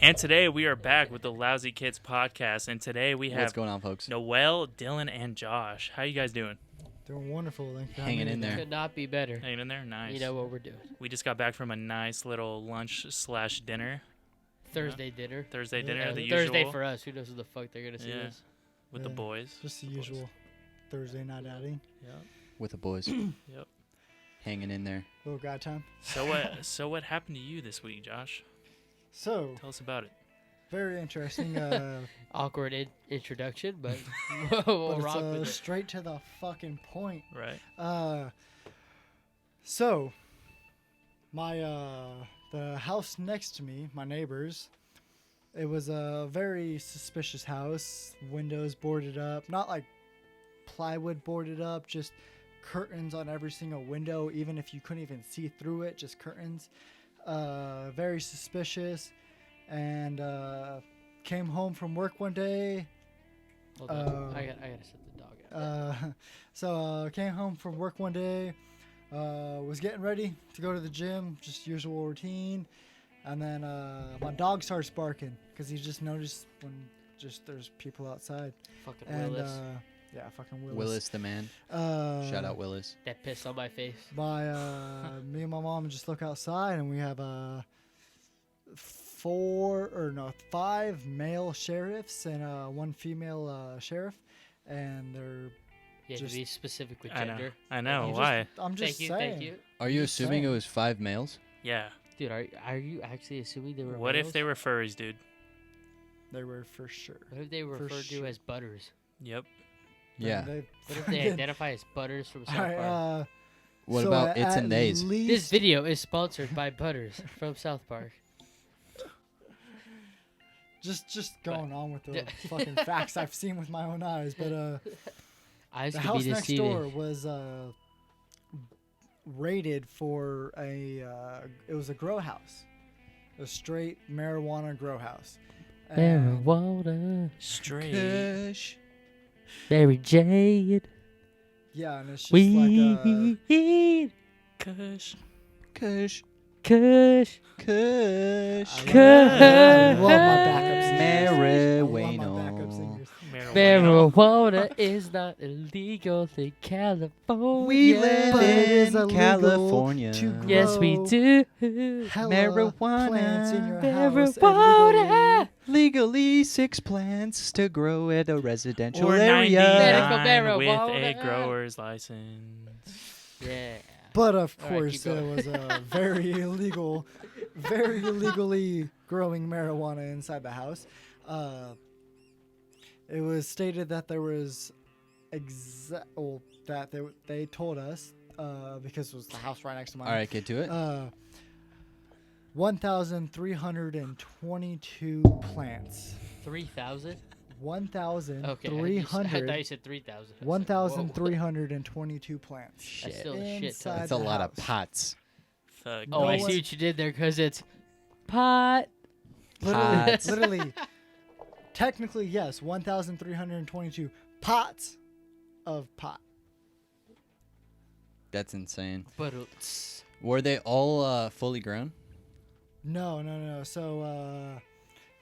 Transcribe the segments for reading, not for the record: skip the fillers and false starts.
And today we are back with the Lowsy Kids podcast. And today we have What's going on, folks? Noel, Dylan, and Josh. How you guys doing? Doing wonderful. Thanks for Hanging having me in there. today. Could not be better. Hanging in there? Nice. You know what we're doing. We just got back from a nice little lunch/dinner. Thursday dinner. Thursday Yeah, dinner, the Thursday usual. for us. Who knows who the fuck they're gonna see Yeah. this? With the Yeah. boys. Just the usual Thursday night outing. With the boys. Yep. Hanging in there. Little guy time. So what happened to you this week, Josh? So, Tell us about it. very interesting. Awkward introduction, but but we'll it's, rock with it. straight to the fucking point. Right. So, my the house next to me, my neighbors, it was a very suspicious house. Windows boarded up, not like plywood boarded up, just curtains on every single window, even if you couldn't even see through it, just curtains. Very suspicious. And came home from work one day. Hold on. I gotta set the dog out. So came home from work one day, was getting ready to go to the gym, just usual routine, and then my dog starts barking because he just noticed when just there's people outside. Fucking And Willis. yeah, fucking Willis. Willis the man. Shout out Willis. That piss on my face. Me and my mom just look outside, and we have 5 male sheriffs and one female sheriff, and they're You have Just- to be specific with I know. gender. I know. I'm Why? I'm just Thank you, saying. thank you. Are you Just assuming it saying. was 5 males? Yeah. Dude, are you actually assuming they were What if males? they were furries, dude? They were for sure. What if they were for referred sure. to as butters? Yep. Yeah. They, What if they identify as butters from South Alright, Park? What so about it's at and theys? least- This video is sponsored by Butters from South Park. just going on with the Yeah. fucking facts I've seen with my own eyes, but Eyes the could house be next deceiving. door was raided for it was a grow house, a straight marijuana grow house. And Marijuana, Straight. Kush. Mary Jane, yeah, and it's just like weed, Kush. Kush. Kush, Kush. I love my backup singers. I love my Marijuana. backup singers. marijuana is not illegal in California. We live But it is in illegal California. to grow Yes, we do. hella Marijuana. plants in your Marijuana. house Legally 6 plants to grow at a residential Or area. 99 with a marijuana. grower's license. Yeah. But of All right, course, keep there going. was a very illegally growing marijuana inside the house. It was stated that there was that they told us because it was the house right next to mine. All right, get to it. 1,322 plants. 3,000? 1,300. Okay. I thought you said 3,000. 1,322 plants. That's Shit. still a shit Inside ton. That's a the lot of house. pots. Thug. Oh, No I one- see what you did there because it's pot. Pots. Literally, technically, yes, 1,322 pots of pot. That's insane. But Were they all fully grown? No. So,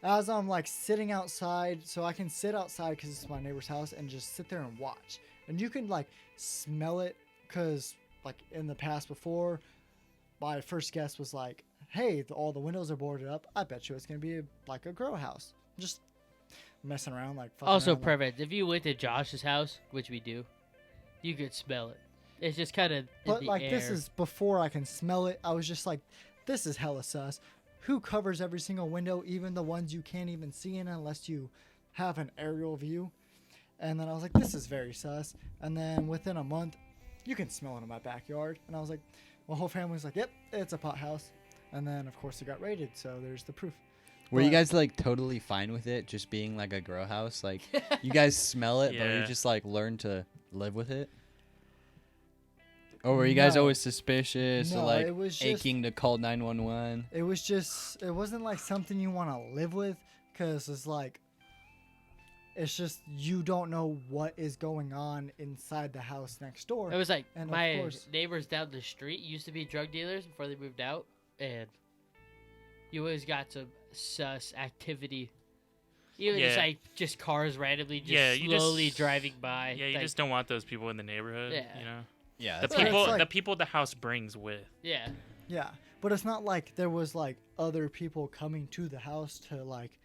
as I'm like sitting outside, so I can sit outside because it's my neighbor's house and just sit there and watch. And you can like smell it because, like, in the past before, my first guess was like, hey, all the windows are boarded up. I bet you it's going to be like a grow house. Just messing around, like, fucking also around, like- perfect. If you went to Josh's house, which we do, you could smell it. It's just kind of But in the like air. this is before I can smell it. I was just like, this is hella sus. Who covers every single window, even the ones you can't even see in unless you have an aerial view? And then I was like, this is very sus. And then within a month, you can smell it in my backyard. And I was like, my whole family was like, yep, it's a pot house. And then of course it got raided, so there's the proof. Were you But- guys like totally fine with it just being like a grow house? Like you guys smell it, but Yeah. you just like learn to live with it? Or were you guys No. always suspicious No, or like it was just- aching to call 911? It was just, it wasn't like something you want to live with, because it's like, it's just you don't know what is going on inside the house next door. It was like And of my course- neighbors down the street used to be drug dealers before they moved out, and you always got some sus activity. Even just Yeah. like just cars randomly just Yeah, you slowly just- driving by. Yeah, you like, just don't want those people in the neighborhood. Yeah. You know, Yeah, the that's But it's people, like- the people the house brings with. Yeah. Yeah, but it's not like there was like other people coming to the house to like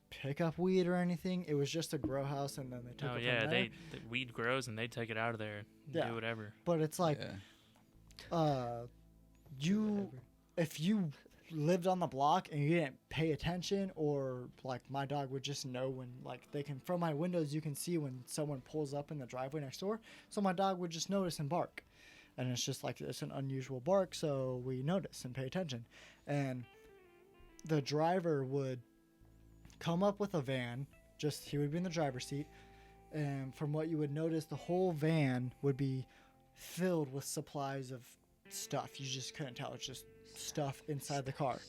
pick up weed or anything. It was just a grow house, and then they took Oh it yeah, from there. the weed grows and they take it out of there. And Yeah. do whatever. But it's like, yeah. you, if you lived on the block and you didn't pay attention, or like my dog would just know when, like, they can, from my windows you can see when someone pulls up in the driveway next door, so my dog would just notice and bark, and it's just like, it's an unusual bark, so we notice and pay attention. And the driver would come up with a van, just he would be in the driver's seat, and from what you would notice, the whole van would be filled with supplies of stuff. You just couldn't tell. It's just stuff inside the car.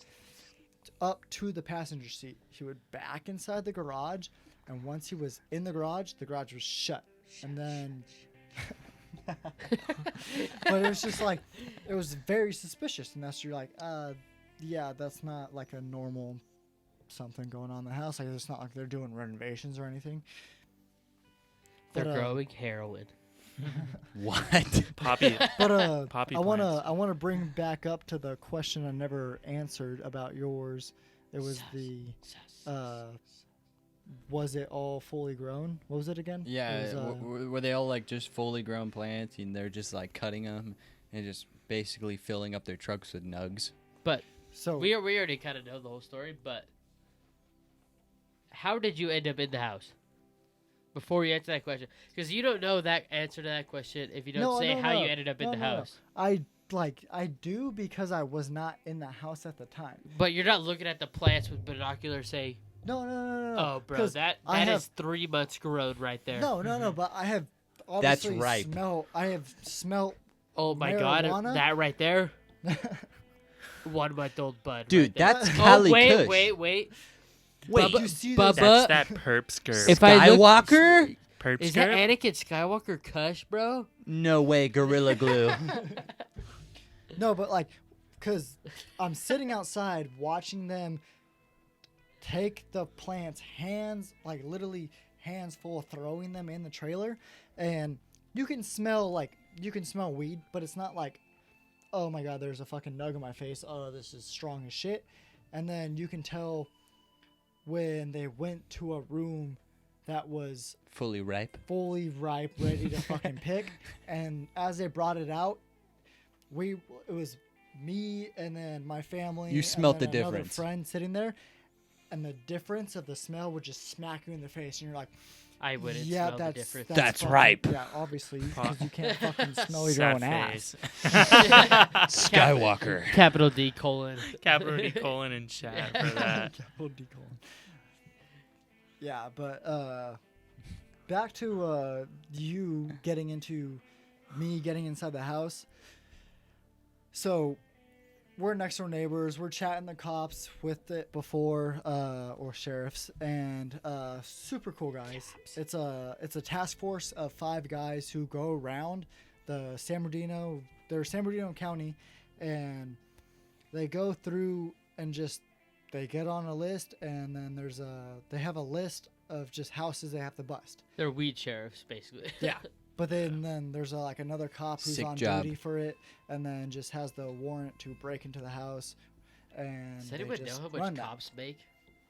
Up to the passenger seat. He would back inside the garage, and once he was in the garage was shut. And then but it was just like, it was very suspicious, and that's, you're like, yeah, that's not like a normal something going on in the house. Like, it's not like they're doing renovations or anything. They're But, growing heroin. What? Poppy. But Poppy I wanna plants. bring back up to the question I never answered about yours. It was was it all fully grown? What was it again? Yeah, It was, were they all like just fully grown plants, and they're just like cutting them and just basically filling up their trucks with nugs? so We already kind of know the whole story, but how did you end up in the house? Before you answer that question, because you don't know that answer to that question if you don't No, say no, how no. you ended up in the No. house. I do, because I was not in the house at the time. But you're not looking at the plants with binoculars, say, No. "Oh, bro, 'Cause that I is have- 3 months grown right there." No. But I have That's obviously ripe. I have smelt. Oh my god, marijuana? that right there, 1 month old bud. Dude, right there. that's Oh, Cali wait, Kush. wait. Wait, Bubba- you see Bubba- those? That's that perp skirt. If I look- Skywalker? Perp Is skirt. that Anakin Skywalker Kush, bro? No way, Gorilla Glue. No, but like, because I'm sitting outside watching them take the plants, like literally hands full, throwing them in the trailer, and you can smell weed, but it's not like, oh my god, there's a fucking nug in my face. Oh, this is strong as shit. And then you can tell when they went to a room that was Fully ripe. fully ripe, ready to fucking pick. And as they brought it out, it was me and then my family. You smelt and then the another difference. friend sitting there, and the difference of the smell would just smack you in the face, and you're like, I wouldn't "Yeah, smell the that's difference. That's fucking- ripe." Yeah, obviously, because you can't fucking smell your Sad own ass. face. Skywalker. Capital D colon. Capital D colon in chat for that. Capital D colon. Yeah, but back to you getting into me getting inside the house. So we're next door neighbors. We're chatting the cops with it before, or sheriffs, and super cool guys. It's a task force of 5 guys who go around the San Bernardino. They're San Bernardino County, and they go through and just they get on a list, and then they have a list of just houses they have to bust. They're weed sheriffs, basically. Yeah. But then there's like another cop who's Sick on job. duty for it, and then just has the warrant to break into the house. And Does they anyone know just how run much that. cops make?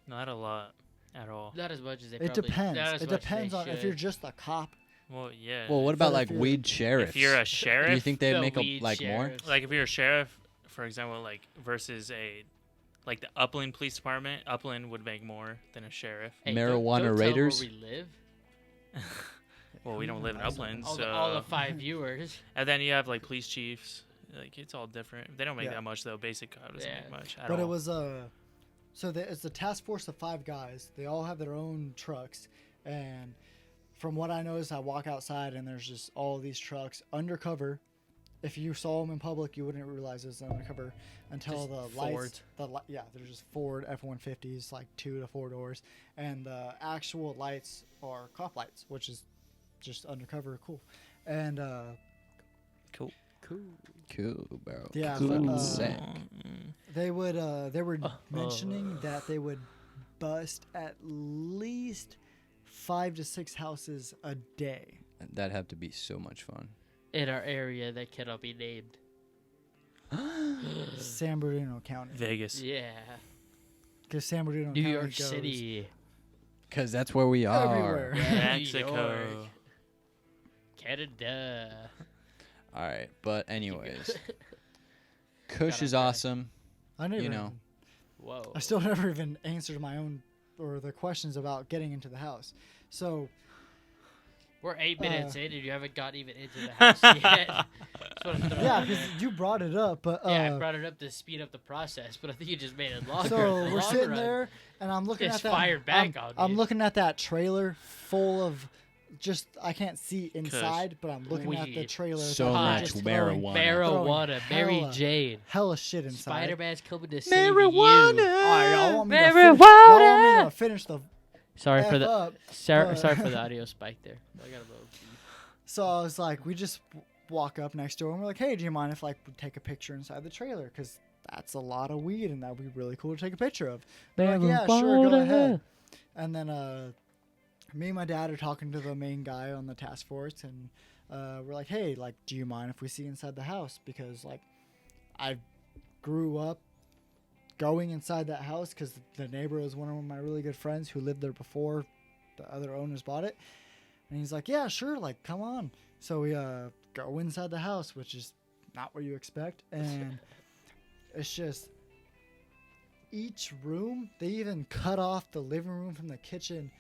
Not a lot at all. Not as much as they It probably. depends. not as It much as depends they on if should. you're just a cop. Well, yeah. Well, what about But like if you're- weed sheriffs? if you're a Do sheriff, you think they'd The make weed like more? sheriffs. like if you're a sheriff, for example, like versus like the Upland Police Department, Upland would make more than a sheriff. Hey, Marijuana don't raiders? Tell 'em where we live. Well, we don't live in Upland, All, so all the 5 viewers. and then you have like police chiefs. Like it's all different. They don't make Yeah. that much though. Basic cop doesn't Yeah. make much at But all. it was it's a task force of 5 guys. They all have their own trucks, and from what I noticed, I walk outside and there's just all these trucks undercover. If you saw them in public, you wouldn't realize it's undercover until Just the lights. Fords. Yeah, they're just Ford F-150s, like 2 to 4 doors, and the actual lights are cop lights, which is just undercover, cool. And Cool. Cool, bro. Yeah, Cool. but, Sick. they were Oh. mentioning that they would bust at least 5 to 6 houses a day. That'd have to be so much fun. In our area that cannot be named. San Bernardino County. Vegas. Yeah. Because San Bernardino New County York goes City. Because that's where we are. everywhere. New Mexico. York. Canada. All right. But anyways, Kush Gotta is cry. awesome. I never, You know. Whoa. I still never even answered my own or the questions about getting into the house. So We're 8 minutes in and you haven't got even into the house yet. Just wanna throw yeah, that because out there. you brought it up, but Yeah, I brought it up to speed up the process, but I think you just made it longer. so in the we're long sitting run. there, and I'm looking Just at that. fired back on I'm me. looking at that trailer full of just I can't see inside, but I'm looking at the Weed. trailer. So that much just throwing Marijuana, Mary hella- Jane. hella shit inside. Spider-Man's coming to save Marijuana. you. All right, y'all want me to finish, Marijuana. y'all want me to finish the Sorry F for the up. sorry but- for the audio spike there. I got a little. So I was like, we just walk up next door and we're like, hey, do you mind if like we take a picture inside the trailer? Because that's a lot of weed and that would be really cool to take a picture of. They're like, yeah, sure, go ahead. And then me and my dad are talking to the main guy on the task force, and we're like, hey, like, do you mind if we see inside the house? Because like, I grew up going inside that house because the neighbor was one of my really good friends who lived there before the other owners bought it. And he's like, yeah, sure, like, come on. So we go inside the house, which is not what you expect. And it's just each room, they even cut off the living room from the kitchen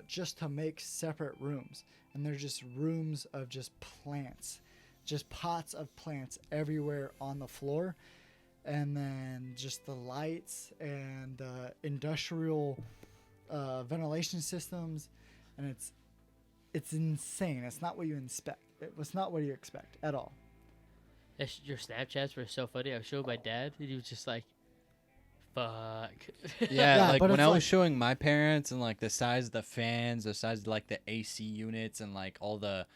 just to make separate rooms. And they're just rooms of just plants, just pots of plants everywhere on the floor. And then just the lights and the industrial ventilation systems. And it's insane. It's not what you expect. It was not what you expect at all. Your Snapchats were so funny. I was showing my dad, and he was just like, "Fuck." Yeah, Yeah, like but when it's I was like- showing my parents and like the size of the fans, the size of like the AC units and like all the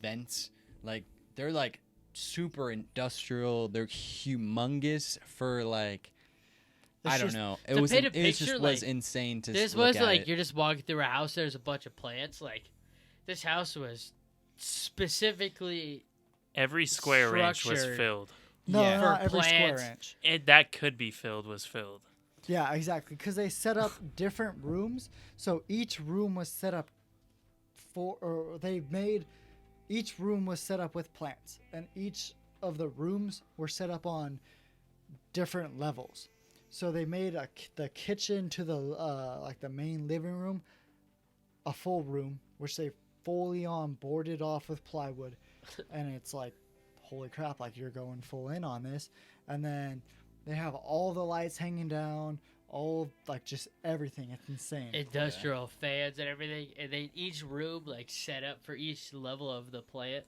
vents, like they're like super industrial. They're humongous for like It's I don't just- know. to It was paint a it was picture, just was like, insane to This look was at like it. you're just walking through a house. There's a bunch of plants. Like this house was specifically Every square inch was Structured. filled. No, Yeah. not For every square plants. inch. That could be filled was filled. Yeah, exactly. Because they set up different rooms. So each room was set up each room was set up with plants. And each of the rooms were set up on different levels. So they made the kitchen to the like the main living room a full room, which they fully on boarded off with plywood. And it's like, holy crap, like you're going full in on this. And then they have all the lights hanging down, all like just everything. It's insane. industrial fans and everything, and they each room like set up for each level of the plant.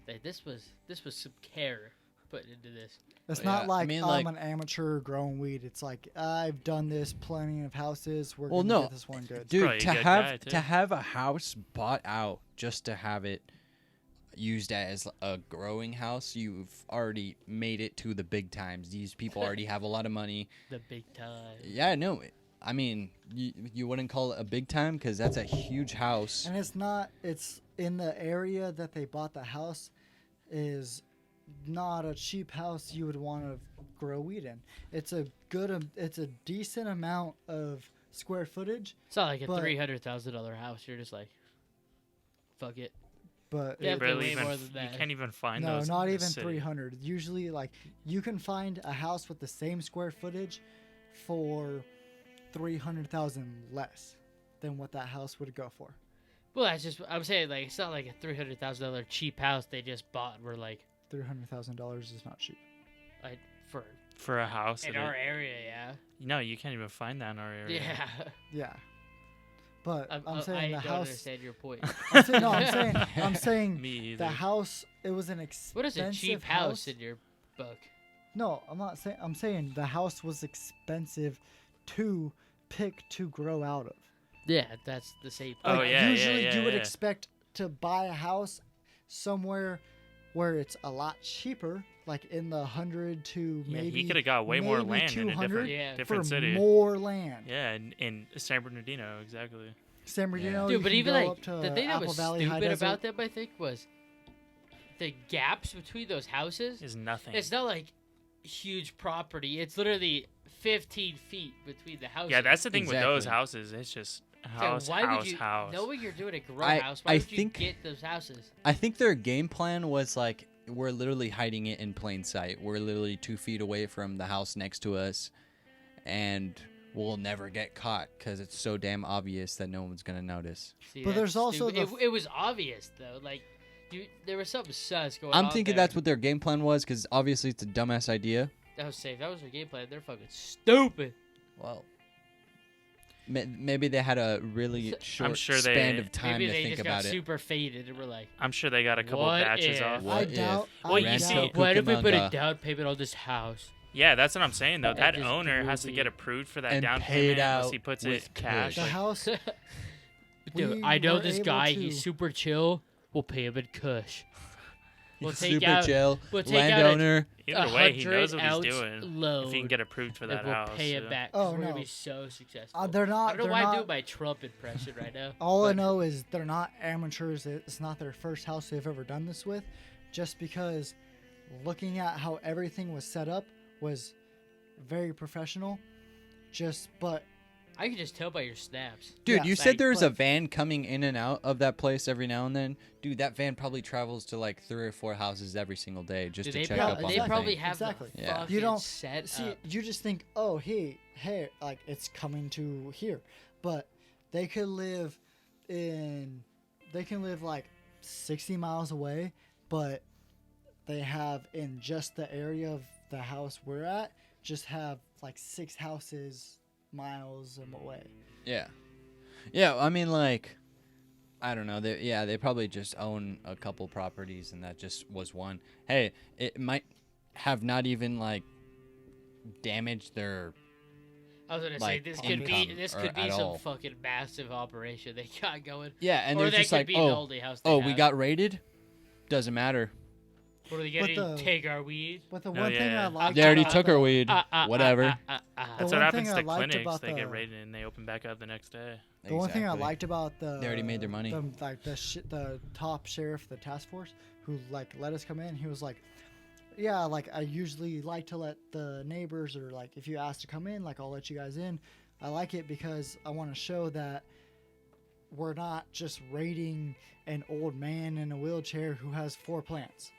Like, this was some care put into this. It's Yeah, not I like mean, I'm like- an amateur growing weed. It's like I've done this plenty of houses. We're Well, gonna no, get this one good. Dude, Probably a to good have guy, too. to have a house bought out just to have it used as a growing house, you've already made it to the big times. These people already have a lot of money. The big time. Yeah, no, I mean, you wouldn't call it a big time because that's a huge house. And it's not. It's in the area that they bought the house is not a cheap house you would want to grow weed in. It's a good. It's a decent amount of square footage, It's not like a But- $300,000 house. You're just like, fuck it. but Yeah, It but really way even more than you that. can't even find no, those. not in the even city. 300. Usually, like you can find a house with the same square footage for 300,000 less than what that house would go for. Well, that's just I'm saying. Like, it's not like a $300,000 cheap house they just bought. And we're like, $300,000 is not cheap. for For a house. in that our it- area, yeah, No, you can't even find that in our area. yeah. Yeah, but I'm I saying the don't house. understand your point. I'm saying Me either. the house. It was an expensive. What is a cheap house in your book? No, I'm not saying. I'm saying the house was expensive to pick to grow out of. Yeah, that's the same. Oh, Like, yeah, usually yeah, you would yeah. expect to buy a house somewhere where it's a lot cheaper, like in the 100 to Yeah, maybe he could have got way more maybe land in a 200 Yeah. different for city. more land. Yeah, in San Bernardino, exactly. San Bernardino, Dude, you but can even go like up to the thing that Apple was Valley High stupid Desert. about them, I think, was the gaps between those houses. Is nothing. It's not like huge property. It's literally 15 feet between the houses. Yeah, that's the thing with those Exactly. houses. It's just It's house, like, why house, would you, house. knowing you're doing a grow I- house, why I would you think- get those houses? I think their game plan was like, we're literally hiding it in plain sight. We're literally 2 feet away from the house next to us, and we'll never get caught because it's so damn obvious that no one's gonna notice. See, But there's that's also stupid. the it was obvious though. Like, there was something sus going I'm on thinking there. that's what their game plan was because obviously it's a dumbass idea. That was safe. That was their game plan. They're fucking stupid. Well, maybe they had a really short sure span they- of time Maybe to they think just got about it. super faded and we're like, I'm sure they got a couple What batches if? off. What I if doubt. Well, you I see- doubt. why did we put a Cucamonga down payment on this house? Yeah, that's what I'm saying though. That That just owner has to blew get me. approved for that And down paid payment unless out he puts with it cash. The Like, house. Dude, We I know were this able guy. to- He's super chill. We'll pay him in Kush. We'll He's take super out. chill, We'll take out landowner. either way, he knows what he's 100 doing. ounce If load. he can get approved for that and we'll house. pay him yeah. back. Oh, We're gonna no. be so successful. They're I not. don't know They're why I'm not. doing my Trump impression right now. All I but know is they're not amateurs. It's not their first house they've ever done this with. Just because looking at how everything was set up was very professional. But I can just tell by your snaps. Dude, Yeah, you said like, there was a but- van coming in and out of that place every now and then. Dude, that van probably travels to like 3 or 4 houses every single day just Dude, to they check prob- up on they the probably thing. have Exactly. the Yeah. fucking You don't set see, up. you just think, oh, hey, like it's coming to here, but they could live like 60 miles away, but they have in just the area of the house we're at, just have like 6 houses miles away. Yeah. Yeah, I mean, like, I don't know. They probably just own a couple properties, and that just was one. Hey, it might have not even, like, damaged their... I was gonna like, say this could be income or some at all. fucking massive operation they got going. Yeah, and or they're that just could like, be the oh, only house they oh, we have. got raided? Doesn't matter. What are they But gonna the- take our weed? But the Oh, one thing yeah. I liked They already about took the- our weed. Whatever. That's The what one happens thing to I liked clinics. about They get the- raided and they open back up the next day. The one thing I Exactly. liked about the They already made their money. the top sheriff of the task force who like let us come in, he was like, yeah, like I usually like to let the neighbors, or like if you ask to come in, like I'll let you guys in. I like it because I want to show that we're not just raiding an old man in a wheelchair who has 4 plants.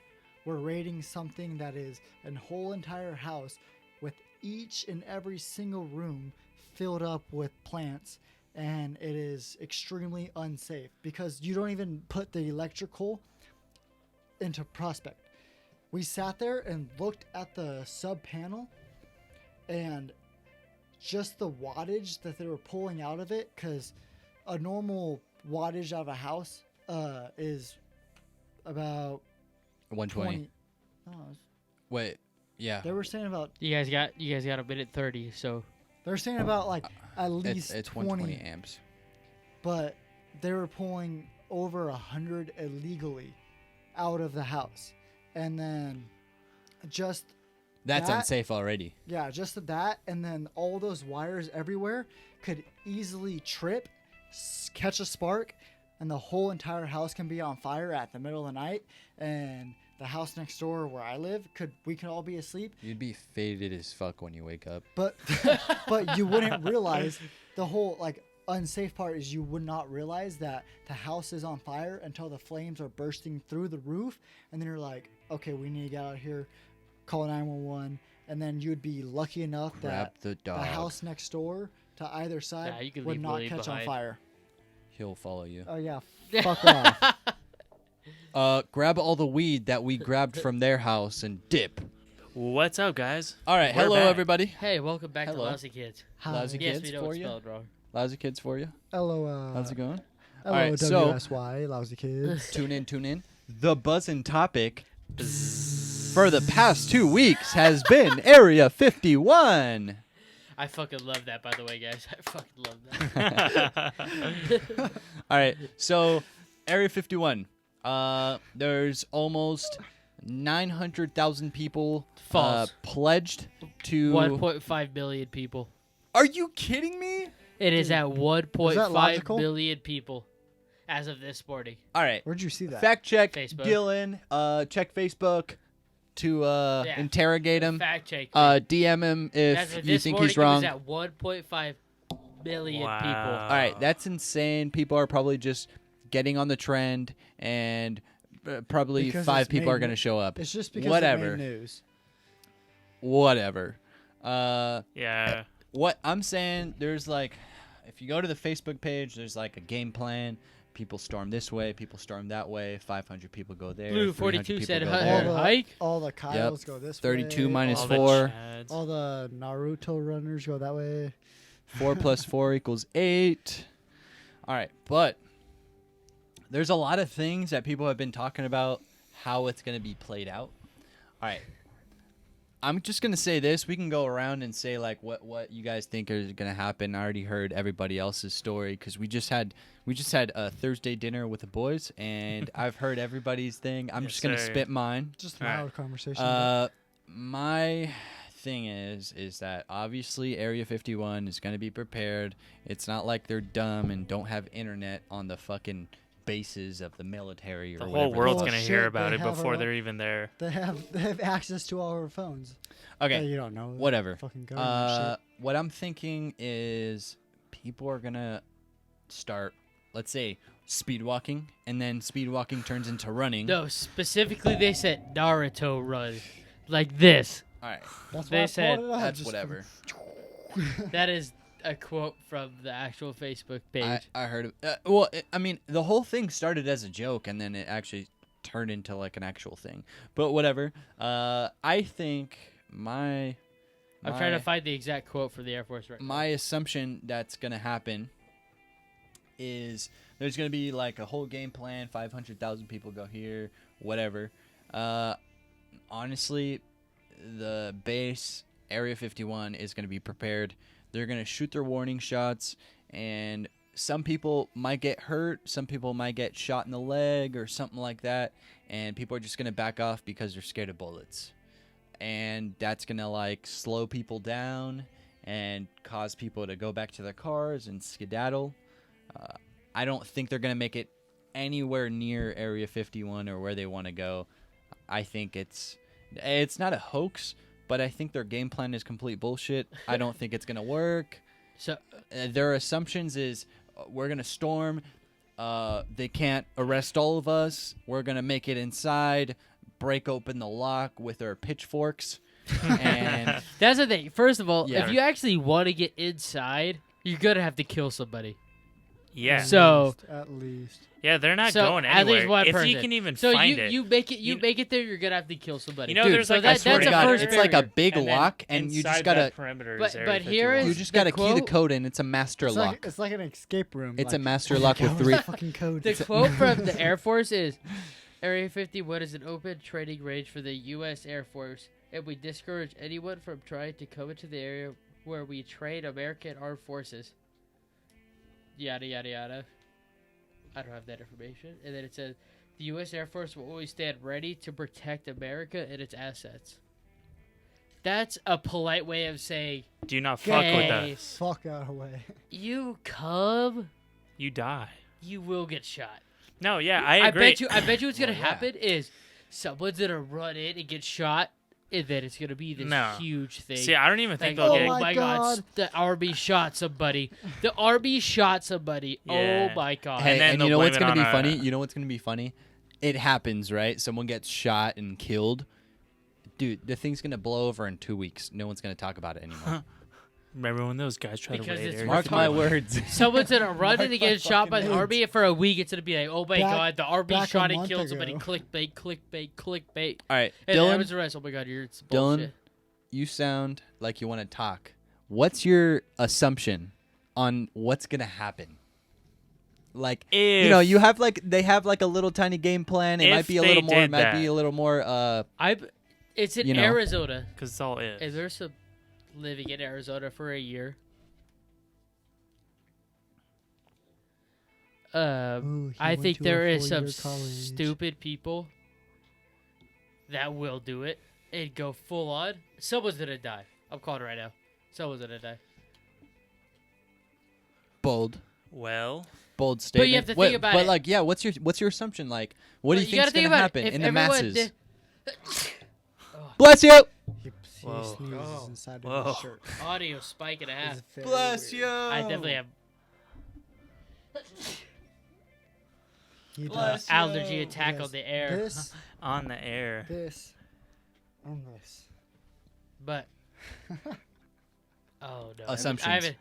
We're raiding something that is a whole entire house with each and every single room filled up with plants, and it is extremely unsafe because you don't even put the electrical into prospect. We sat there and looked at the sub panel, and just the wattage that they were pulling out of it, because a normal wattage out of a house is about 120. 20. No, Wait, yeah. they were saying about You guys got a minute 30. So they're saying about like at least It's 20, 120 amps. but they were pulling over 100 illegally out of the house, and then just That's that- unsafe already. yeah, just that, and then all those wires everywhere could easily trip, catch a spark, and the whole entire house can be on fire at the middle of the night. And the house next door where I live we could all be asleep, You'd be faded as fuck when you wake up. but but you wouldn't realize the whole like unsafe part is you would not realize that the house is on fire until the flames are bursting through the roof, and then you're like, okay, we need to get out of here, call 911, and then you'd be lucky enough Grab that the dog. the house next door to either side Yeah, you could would leave not Willie catch on behind. fire. He'll follow you. Oh yeah, fuck off. Grab all the weed that we grabbed from their house and dip. What's up, guys? All right, We're hello back. everybody. hey, welcome back Hello. to Lousy Kids. Hi. Lousy Yes, Kids we know for it's you. spelled wrong. Lousy kids for you. Hello, How's it going? hello, Alright, so- WSY, lousy kids. Tune in. The buzzin' topic for the past 2 weeks has been Area 51. I fucking love that, by the way, guys. I fucking love that. All right, so Area 51. There's almost 900,000 people False. pledged to. 1.5 million people. Are you kidding me? It is Dude, at is that 1.5 logical? million people as of this morning. All right. Where'd you see that? Fact check Facebook. Dylan. Check Facebook to interrogate him. Fact check. DM him As if of you this think morning, he's wrong. It was at 1.5 million people. Wow. All right, that's insane. People are probably just getting on the trend, and probably Because 5 it's people made are going to show up. It's just because Whatever. it made news. Whatever. Yeah. What I'm saying, there's like, if you go to the Facebook page, there's like a game plan. People storm this way, people storm that way. 500 people go there. Blue 300 42 people said go hi- there. Hike? All the Kyles go this 32 way. minus All all the 4. Chads. All the Naruto runners go that way. 4 plus 4 equals 8. All right, but there's a lot of things that people have been talking about how it's going to be played out. All right. I'm just going to say this. We can go around and say like what you guys think is going to happen. I already heard everybody else's story because we just had a Thursday dinner with the boys, and I've heard everybody's thing. I'm Yes, just going to sir. spit mine. Just a All right. loud conversation. My thing is that obviously Area 51 is going to be prepared. It's not like they're dumb and don't have internet on the fucking bases of the military or The whatever. whole world's Well, gonna shit, hear about they it have before a- they're even there. they have access to all our phones. Okay, Hey, you don't know. whatever. Fucking government What I'm thinking is people are going to start, let's say, speed walking, and then speed walking turns into running. No, specifically they said Naruto run. Like this. All right, shit. That's they why I said pulled it out, that's just whatever. That is a quote from the actual Facebook page. I heard of I mean, the whole thing started as a joke, and then it actually turned into like an actual thing. But whatever. I think I'm trying to find the exact quote for the Air Force right now. my assumption that's gonna happen is there's gonna be like a whole game plan. 500,000 people go here, whatever. Honestly, the base Area 51 is gonna be prepared. They're gonna shoot their warning shots, and some people might get hurt. Some people might get shot in the leg or something like that, and people are just gonna back off because they're scared of bullets. And that's gonna like slow people down and cause people to go back to their cars and skedaddle. I don't think they're gonna make it anywhere near Area 51 or where they want to go. I think it's not a hoax, but I think their game plan is complete bullshit. I don't think it's gonna work. So Their assumptions is we're gonna storm. They can't arrest all of us. We're gonna make it inside, break open the lock with our pitchforks, and that's the thing. First of all, Yeah. if you actually want to get inside, you're gonna have to kill somebody. Yeah. So- At least. Yeah, they're not So, going at anywhere. least one if you person. can even So find you it. you make it You- make it there, you're gonna have to kill somebody. You know, dude, there's so like I that, swear that's to a God, first it's like a barrier. big And then lock, and you just inside gotta that perimeter is But Area here 51. is- you just the gotta key the quote- code in. It's a master It's lock. like, it's like an escape room. It's a like, master oh my lock with God, three- what's the fucking code. The quote from the Air Force is, Area 51 is an open training range for the U.S. Air Force, and we discourage anyone from trying to come into the area where we train American armed forces. Yada, yada, yada. I don't have that information. And then it says, the U.S. Air Force will always stand ready to protect America and its assets. That's a polite way of saying, Do not fuck with Gay. us. Fuck out of the way. you come, You die. you will get shot. No, yeah, I agree. I bet you what's gonna Well, yeah. happen is someone's gonna run in and get shot, and then it's gonna be this No. huge thing. See, I don't even Like, think oh they'll get. my god, the army shot somebody. The army shot somebody. Yeah. Oh my god. Hey, And then and they'll you know blame what's it gonna on be a- funny? You know what's gonna be funny? It happens, right? Someone gets shot and killed. Dude, the thing's gonna blow over in 2 weeks. No one's gonna talk about it anymore. Remember when those guys tried Because to raid it's Area Mark 51? my words. Someone's gonna run in Mark and get my shot by the fucking army, and for a week it's gonna be like, oh my Back- god, the army back a shot and month killed somebody. ago. Clickbait, clickbait, clickbait. All right, And then Dylan. everyone's arrested. Oh my god, it's Dylan, bullshit. you sound like you want to talk. What's your assumption on what's gonna happen? Like, you know, you have like they have like a little tiny game plan. It might If be a they little more. It did might be that. a little more. It's in you know. Arizona. Because it's all And is. there's some living in Arizona for a year. Ooh, he I went think to a there is some four-year college. stupid people that will do it and go full on, someone's gonna die. I'm calling it right now. Someone's gonna die. Bold statement. But you have to think about but it. like, yeah, what's your assumption? Like, what do you gotta think's think gonna about it. happen If in the everyone masses? did- Bless you. He Whoa. sneezes Oh. inside Whoa. of his shirt. Audio spike and a half. It's very Bless weird. you. I definitely have He Bless does. allergy you. attack Yes. on the air. This, On the air. this, and this. But oh no, Assumptions. I haven't.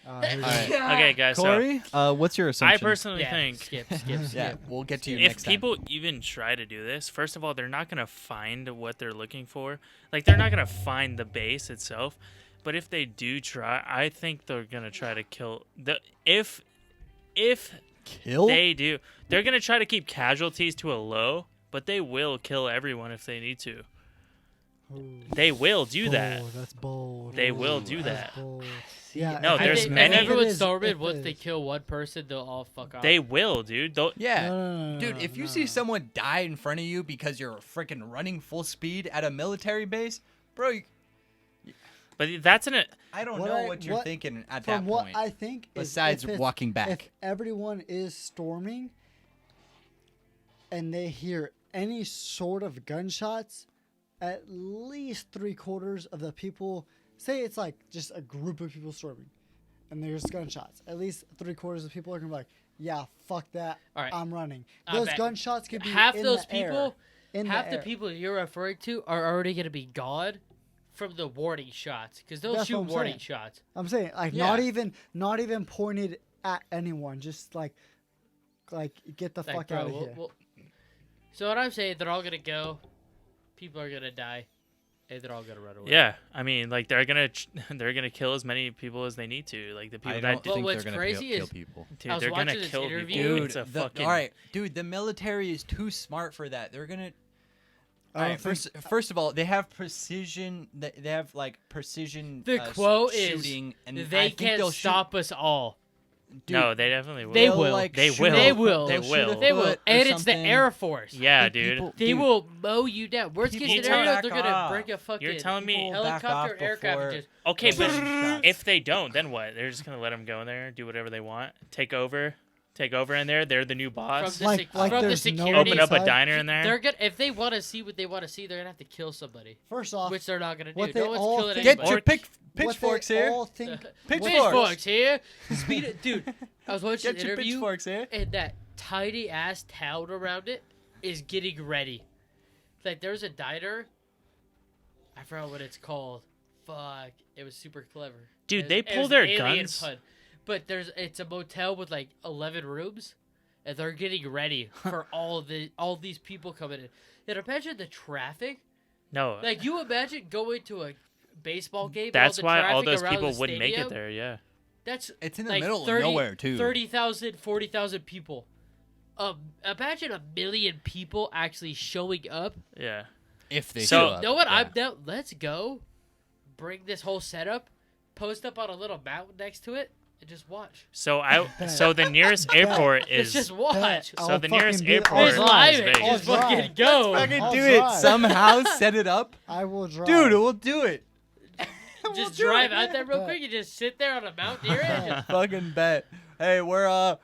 Here's All right. Okay, guys. Corey? What's your So I assumption? personally Yeah, think skip. Yeah, we'll get to you if next time. people even try to do this, first of all, they're not gonna find what they're looking for. Like, they're not gonna find the base itself. But if they do try, I think they're gonna try to kill the. If Kill? they do, they're gonna try to keep casualties to a low, but they will kill everyone if they need to. Ooh. They will do that. Bold, that's bold. They will Ooh, do that's that. bold. Yeah, No, if there's it- if many- if it everyone's is- starving, if once it they is. kill one person, they'll all fuck off. They will, dude. Yeah. No, Dude, if you see someone die in front of you because you're freaking running full speed at a military base, bro, But that's I don't What know I- what you're what- thinking at From that what point. I think, is Besides if it's- walking if back. everyone is storming and they hear any sort of gunshots, at least 3/4 of the people, say it's like just a group of people storming, and there's gunshots. At least 3/4 of the people are gonna be like, "Yeah, fuck that, All right. I'm running." I Those bet gunshots could be half in those the air, people. in Half the air. people you're referring to are already gonna be gone from the warning shots because they'll That's shoot what I'm warning saying. shots. I'm saying like Yeah. not even pointed at anyone, just like get the Like, fuck bro, out of here. so what I'm saying, they're all gonna go. People are gonna die, and they're all gonna run away. yeah. I mean, like they're gonna kill as many people as they need to. Like the people I that don't did, Well, think what's they're gonna crazy kill is- people. dude, I was they're gonna watching this kill interview. people. Dude, It's a the, fucking. all right, dude, the military is too smart for that. They're gonna. All I right, don't think- first of all, they have precision. They have like precision. The uh, quote is, shooting, and I They think can't they'll shoot- stop us all. Dude, No, they definitely will. They they'll, will. Like, They shoot will. a- They will. They they'll shoot will. a They will, foot or and it's the something. Air Force. Yeah, And dude. people- They dude, will mow you down. Worst case People scenario, back they're gonna off. break a fucking You're telling me- People back helicopter off aircraft before- and just Okay, but shots. if they don't, then what? They're just gonna let them go in there, do whatever they want, take over in there. They're the new boss. from the, Like- sec- like from the there's no security. Open up a side. diner in there. They're gonna if they want to see what they want to see, they're gonna have to kill somebody, First off, which they're not gonna do. what they No one's all killing think- Get anybody. your Or- pitchforks what they here. all think, Pitchforks here. Speed it, dude. I was watching Get an your interview, pitchforks here. and that tiny ass town around it is getting ready. Like there's a diner. I forgot what it's called. Fuck, it was super clever. Dude, It they was- it pull was their an alien guns. pun. But it's a motel with like 11 rooms, and they're getting ready for all these people coming in. And imagine the traffic. No, Like you imagine going to a baseball game. and that's all the why all traffic those around people the wouldn't make it stadium? there. Yeah. That's It's in the like middle 30 of nowhere too. 30,000, 40,000 people. Imagine 1 million people actually showing up. Yeah. If they So- show up. You know what? yeah. I'm down. Let's go. Bring this whole setup. Post up on a little mountain next to it and just watch. So the nearest airport Let's is just watch. I'll so the fucking nearest be- airport I'll Just is drive. live it. Vegas. Just I'll fucking drive. go. Fucking I'll do it drive. somehow. Set it up, I will drive. dude. We'll do it. Just do drive it. out there real Bet. quick and just sit there on a mountain here and just. Fucking bet. Hey, we are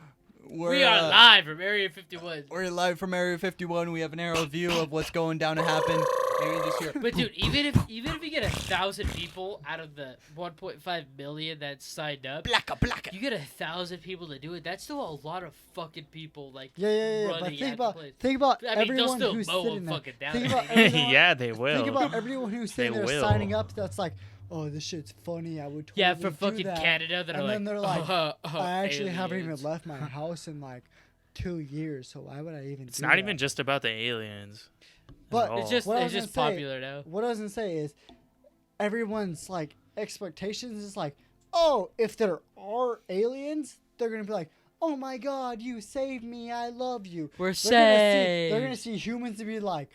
live from Area 51. We're live from Area 51. We have an aerial view of what's going down to happen. Maybe just here. But dude, even if we get 1,000 people out of the 1.5 million that signed up, Blacka. you get 1,000 people to do it. That's still a lot of fucking people. Like Yeah. But running think at the about place. think about I mean, they'll everyone still who's mow sitting them there. fucking down. Think about everyone, Yeah, they will. Think about everyone who's sitting They there will. signing up. That's like, oh, this shit's funny. I would totally Yeah, for do fucking that. Canada, that And are then they're like, I actually haven't even aliens. left my house in like 2 years, so why would I even? It's do not that? even just about the aliens. But all. It's just What I it's was just gonna say- popular now. What I was gonna say is, everyone's like expectations is like, oh, if there are aliens, they're gonna be like, oh my god, you saved me, I love you. We're They're gonna see humans and be like,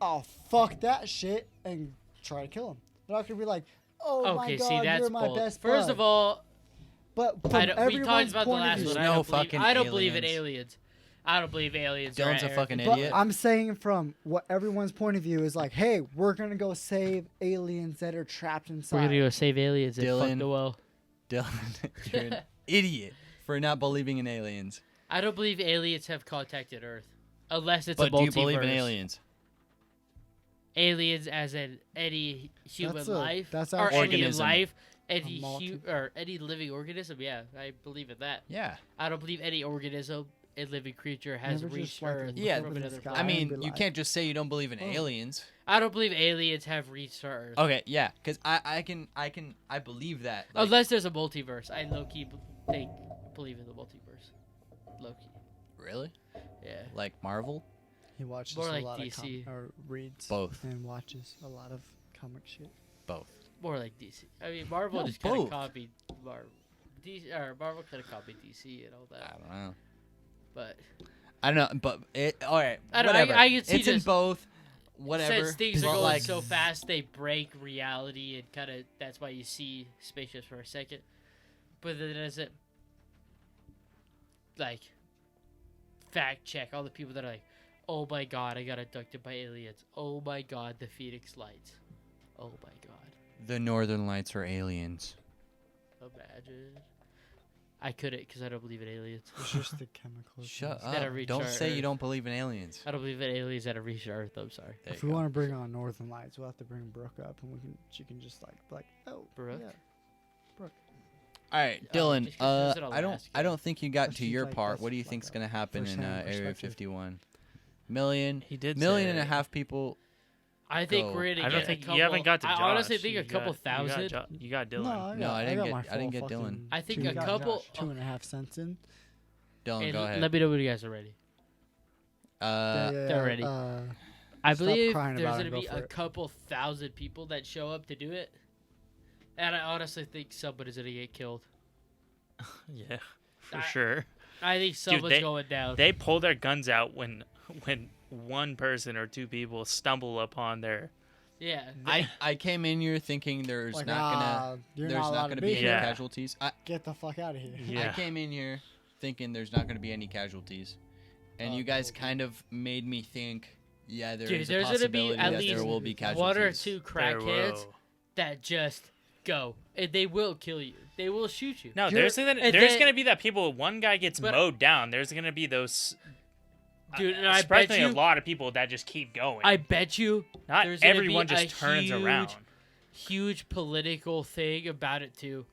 oh fuck that shit, and try to kill them. They're not gonna be like, oh my Okay, god, see that's you're my bold. best First bud. of all, but from we talked everyone's about the point of last view, one. There's no fucking I don't believe in aliens. aliens. I don't believe aliens. Dylan's are a fucking But idiot. I'm saying from what everyone's point of view is like, hey, we're gonna go save aliens that are trapped inside. We're gonna go save aliens and Dylan. fuck the world. Dylan, you're an idiot for not believing in aliens. I don't believe aliens have contacted Earth, unless it's But a do multiverse. you believe in aliens? Aliens, as in any human life, that's or actually- any Organism. life, any multi- or any living organism. Yeah, I believe in that. Yeah. I don't believe any organism and living creature has Never just, reached like, Earth look Yeah, up from in the another sky I planet. mean, be you like, can't just say you don't believe in oh. aliens. I don't believe aliens have reached our Earth. Okay, yeah, because I believe that. Like, Unless there's a multiverse. I low-key believe in the multiverse. Low-key. really? Yeah. Like Marvel? He watches More a like lot DC. or reads Both. and watches a lot of comic shit. Both. More like DC. I mean, Marvel No, just kind both. of copied Marvel. Marvel kind of copied DC and all I that. don't know. But I don't know, but all right. I don't know, Whatever. I can see it's in just- both. Whatever. since things are but going like, so fast, they break reality and kind of that's why you see spaceships for a second. But then it doesn't like fact check all the people that are like, oh my god, I got abducted by aliens. Oh my god, the Phoenix Lights. Oh my god. the Northern Lights are aliens. Imagine. I couldn't because I don't believe in aliens. It's just the chemicals. Shut That up. are reach Don't our say you Earth. don't believe in aliens. I don't believe in aliens that have reached Earth. I'm sorry. There If you we go. want to bring on Northern Lights, we'll have to bring Brooke up, and she can just be like, oh, Brooke? yeah. All right, Oh, Dylan. just 'cause she was in I Alaska. don't think you got But to she's your like, part. that's What do you like think's a gonna happen in first-hand Area perspective. 51? Million He did million say and a it. half people. I think Go. we're gonna I don't get think a couple, you haven't got to I Josh. honestly think You a couple thousand. You got Dylan. No, I didn't got get- my I didn't full get Dylan. fucking I think two- a couple- 2.5 cents in. Dylan, And go ahead. let me know when you guys are ready. They're ready. I Stop believe crying there's about it, gonna go be for a it. couple thousand people that show up to do it, and I honestly think somebody's gonna get killed. Yeah, for I- sure. I think someone's they- going down. They pull their guns out when one person or two people stumble upon their. yeah. I came in here thinking there's like, not gonna you're there's not allowed not to gonna be be any here. Yeah. casualties. Get the fuck out of here. I Yeah. came in here thinking there's not gonna be any casualties, and Oh, you guys cool. kind of made me think. Yeah, there Dude, is a there's gonna be possibility at that least there will be casualties. one or two There crackheads will. that just go, and they will kill you. They will shoot you. No, You're- there's and there's then- gonna be that people. One guy gets But- mowed down. There's gonna be those. Dude, and I bet especially a you, lot of people that just keep going. I bet you, Not there's gonna be everyone a just turns around. huge political thing about it too.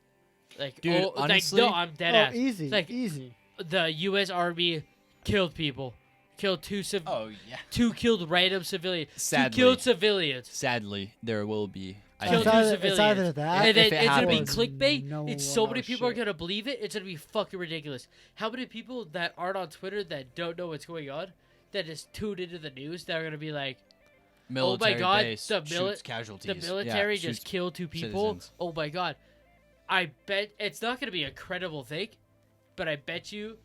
Like, Dude, oh, honestly- like, no, I'm dead Oh, ass. easy, Like- easy. The U.S. Army killed people, killed Oh yeah. two killed random civilians, Sadly. two killed civilians. Sadly, there will be. I Kill It's two think. either, it's civilians. either that, And then If it it's gonna be happens, clickbait. no It's one so many knows people are shit. gonna believe it. It's gonna be fucking ridiculous. How many people that aren't on Twitter that don't know what's going on, that just tune into the news, that are gonna be like, Military God, base the mili- shoots casualties. the Yeah, military shoots just killed two people. citizens. Oh my god. I bet it's not going to be a credible thing, but I bet you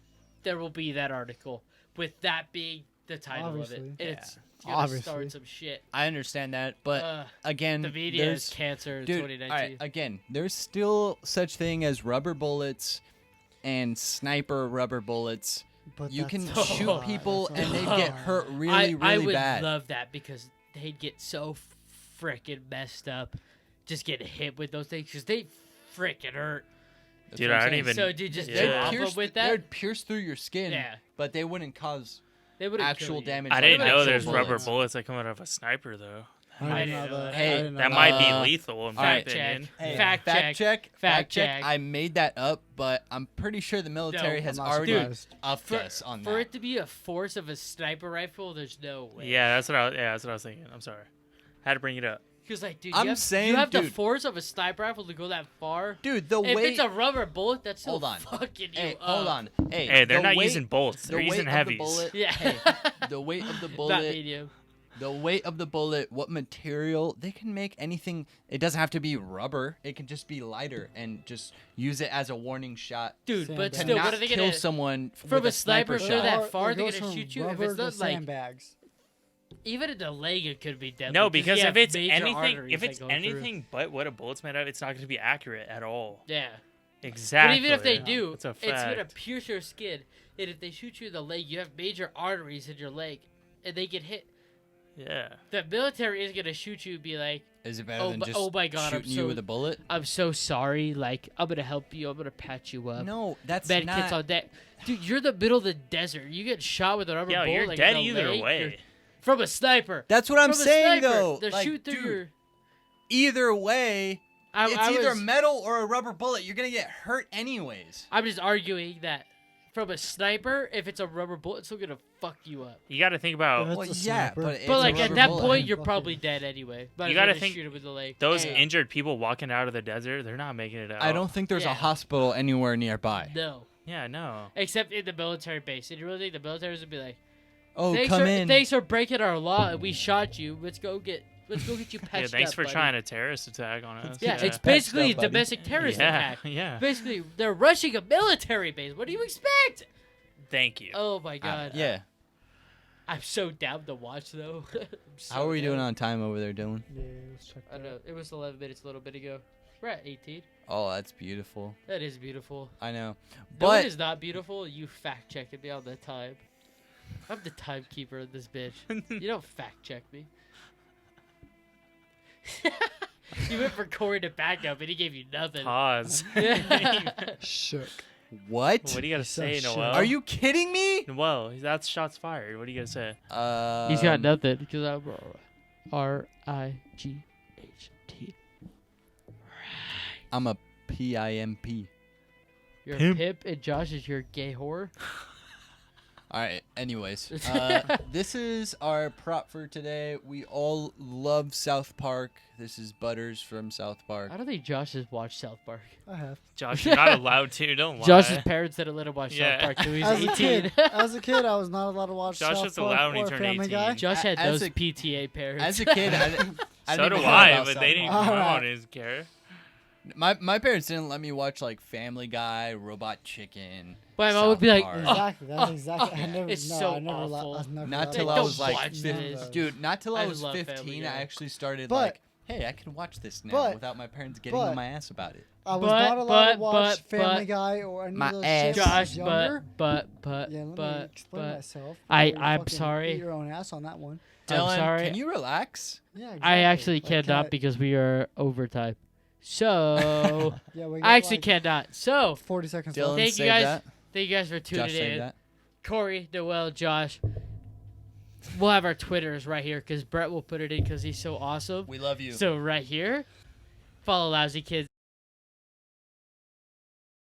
there will be that article with that being the title Obviously. of it. Yeah. It's going to Obviously. start some shit. I understand that, but again, The media there's is cancer in dude. 2019. All right, again, there's still such thing as rubber bullets and sniper rubber bullets. But You that's can a shoot lot, people that's a and they lot. get hurt really, I really would bad. love that because they'd get so freaking messed up just getting hit with those things because they freaking hurt. That's Dude, what I'm I don't saying. even- So, dude, just Yeah. drop them with that. They'd pierce through your skin, Yeah. but they wouldn't cause They would actual damage. I like didn't know actual there's rubber bullets. bullets that come out of a sniper though. I didn't know that. Hey, I didn't know That might be Uh, lethal in my alright. opinion. Hey, Fact check. fact check. I made that up, but I'm pretty sure the military No, has I'm not already surprised. upped For, us on for that. it to be a force of a sniper rifle, there's no way. Yeah, that's what I was thinking. I'm sorry. Had to bring it up. Because, like, dude, I'm you have, saying, you have the dude. force of a sniper rifle to go that far. Dude, the If weight. it's a rubber bullet, that's still Hold on. fucking Hey, you hold up. on. Hey, Hey, they're the not weight- using bullets. the They're weight using of the heavies. bullet- Yeah. Hey, the weight of the Not bullet. medium. The weight of the bullet. What material? They can make anything. It doesn't have to be rubber. It can just be lighter and just use it as a warning shot. Dude, Sandbag. but To still, not what are they kill going to... someone From with a sniper sniper throw shot. that Or far, it they're goes gonna from shoot you. If rubber it's to not like... sandbags. Even in a leg, it could be deadly. No, 'cause because you if have it's major anything, arteries if that it's go through. anything but what a bullet's made of, it's not going to be accurate at all. Yeah. Exactly. But even if they do, it's a it's gonna fact. pierce your skin. And if they shoot you in the leg, you have major arteries in your leg, and they get hit. Yeah. The military is gonna shoot you and be like, Is it better Oh, than but- just oh my God, I'm shooting you so- with a bullet? "I'm so sorry. Like, I'm gonna help you. I'm gonna patch you up. No, that's Med not. kits on deck." Dude, you're in the middle of the desert. You get shot with a rubber Yo, bullet. you're like, dead in the either leg, you're- way. From a sniper. That's what I'm From a saying, sniper. though. They Like, shoot through dude, your. either way, it's I either was- metal or a rubber bullet. You're gonna get hurt anyways. I'm just arguing that from a sniper, if it's a rubber bullet, it's still gonna fuck you up. You got to think about That's Well, a yeah, sniper. but it's But a like at rubber that bullet. point, you're Fucking- probably dead anyway. But You got gotta to think shoot him with the leg. those Hey. injured people walking out of the desert. They're not making it out. I don't think there's Yeah. a hospital anywhere nearby. No, Yeah, no. except in the military base. And you really think the military would be like, Oh, thanks come for, in. thanks for breaking our law and we shot you. Let's go get you patched Yeah, up. thanks for buddy." trying a terrorist attack on us. Yeah, Yeah. it's Patched basically up, a buddy. domestic terrorist yeah, attack. yeah. Basically, they're rushing a military base. What do you expect? Thank you. Oh my god. Yeah. I'm so down to watch though. I'm so How are we doing down. on time over there, Dylan? Yeah, let's check I that. know. It was 11 minutes a little bit ago. We're at 18. Oh, that's beautiful. That is beautiful. I know. No, it But is not beautiful. You fact checking me on the time. I'm the timekeeper of this bitch. You don't fact check me. You went for Corey to back up and he gave you nothing. Pause. Shook. what? What do you got to So say, shit. Noel? Are you kidding me? Noel, that's shots fired. What are you going to say? He's got nothing because I'm RIGHT. I'm a PIMP. You're a Pimp. pimp and Josh is your gay whore. All right. Anyways, this is our prop for today. We all love South Park. This is Butters from South Park. I don't think Josh has watched South Park. I have. Josh, you're not allowed to. Don't lie. Josh's parents didn't let him watch Yeah. South Park until he As was a 18. kid, as a kid, I was not allowed to watch Josh South was Park allowed when he or turned Family 18. Guy. Josh had As those a- PTA parents. As a kid, I So didn't do even know I, about but South they didn't. Park. My Alright. mom didn't care. My parents didn't let me watch like Family Guy, Robot Chicken. My mom would be like, South "Oh, Park. Exactly. That's exactly. I never. It's no, so I never awful. I was never Not allowed till to I Don't was like watch 15. this. Dude, not till I I was love Family 15 Guy. I actually started But- like, hey, I can watch this now but- without my parents getting but- on my ass about it. I was But- not allowed but- to watch but- Family Guy or any My of those ass. shit when I was Josh, younger. but, Yeah, let me but, explain myself. I- before you I'm fucking sorry. Eat your own ass on that one. I'm Dylan, sorry. can you relax? Yeah, exactly. I actually Like, can cannot I- because we are overtime. So, Yeah, we got I actually like cannot. So, 40 seconds Dylan, left. Thank you save guys. that. thank you guys for tuning Josh, save in. that. Corey, Noel, Josh. We'll have our Twitters right here because Brett will put it in because he's so awesome. We love you. So right here, follow Lousy Kids